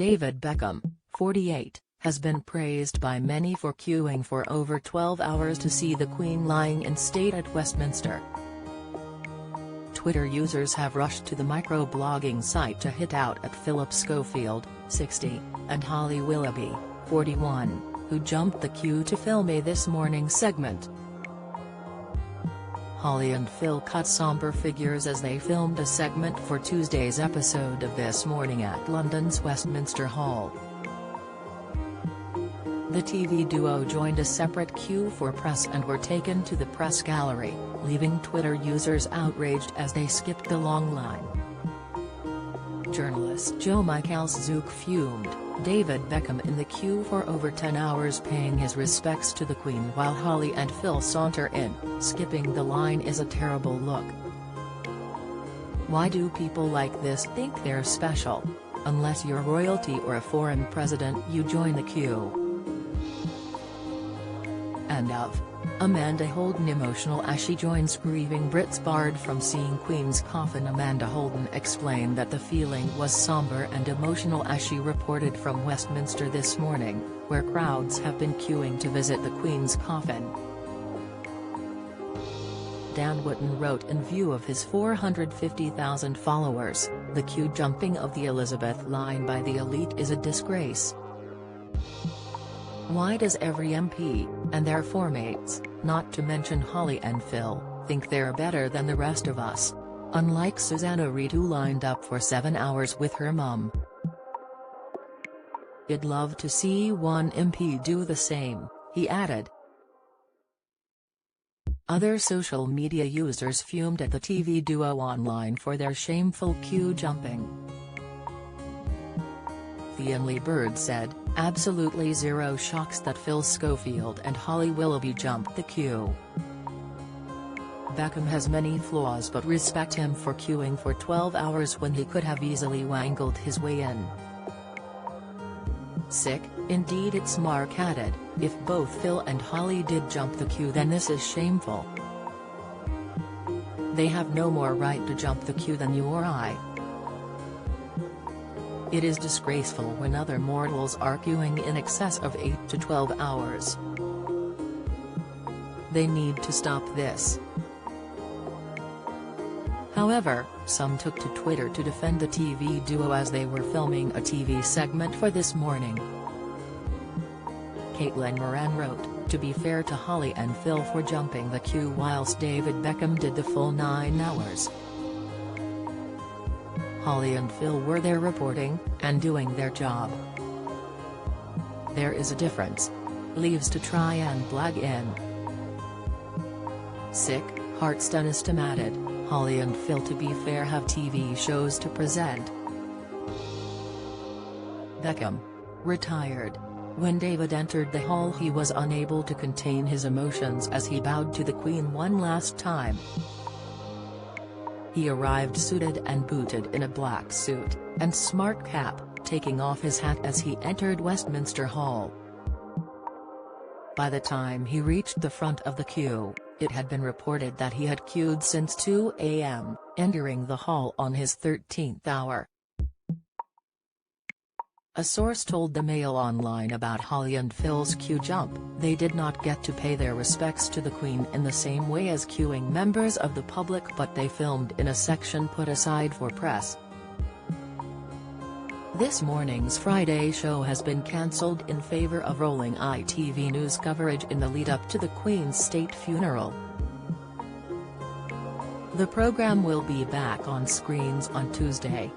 David Beckham, 48, has been praised by many for queuing for over 12 hours to see the Queen lying in state at Westminster. Twitter users have rushed to the microblogging site to hit out at Phillip Schofield, 60, and Holly Willoughby, 41, who jumped the queue to film a This Morning segment. Holly and Phil cut somber figures as they filmed a segment for Tuesday's episode of This Morning at London's Westminster Hall. The TV duo joined a separate queue for press and were taken to the press gallery, leaving Twitter users outraged as they skipped the long line. Journalist Joe Michaelszuk fumed, David Beckham in the queue for over 10 hours paying his respects to the Queen while Holly and Phil saunter in, skipping the line is a terrible look. Why do people like this think they're special? Unless you're royalty or a foreign president you join the queue. End of. Amanda Holden emotional as she joins grieving Brits barred from seeing Queen's coffin. Amanda Holden explained that the feeling was somber and emotional as she reported from Westminster this morning, where crowds have been queuing to visit the Queen's coffin. Dan Wootton wrote, in view of his 450,000 followers, the queue jumping of the Elizabeth line by the elite is a disgrace. Why does every MP, and their formates, not to mention Holly and Phil, think they're better than the rest of us? Unlike Susanna Reid who lined up for 7 hours with her mum. I'd love to see one MP do the same, he added. Other social media users fumed at the TV duo online for their shameful queue jumping. Lee Bird said, absolutely zero shocks that Phil Schofield and Holly Willoughby jumped the queue. Beckham has many flaws but respect him for queuing for 12 hours when he could have easily wangled his way in. Sick, indeed it's Mark added, if both Phil and Holly did jump the queue then this is shameful. They have no more right to jump the queue than you or I. It is disgraceful when other mortals are queuing in excess of 8 to 12 hours. They need to stop this. However, some took to Twitter to defend the TV duo as they were filming a TV segment for This Morning. Caitlin Moran wrote, to be fair to Holly and Phil for jumping the queue whilst David Beckham did the full 9 hours. Holly and Phil were there reporting, and doing their job. There is a difference. Leaves to try and blag in. Sick, Heartstonistum added, Holly and Phil to be fair have TV shows to present. Beckham. Retired. When David entered the hall he was unable to contain his emotions as he bowed to the Queen one last time. He arrived suited and booted in a black suit and smart cap, taking off his hat as he entered Westminster Hall. By the time he reached the front of the queue, it had been reported that he had queued since 2 a.m., entering the hall on his 13th hour. A source told the Mail Online about Holly and Phil's queue jump, they did not get to pay their respects to the Queen in the same way as queuing members of the public but they filmed in a section put aside for press. This morning's Friday show has been cancelled in favour of rolling ITV News coverage in the lead-up to the Queen's state funeral. The programme will be back on screens on Tuesday.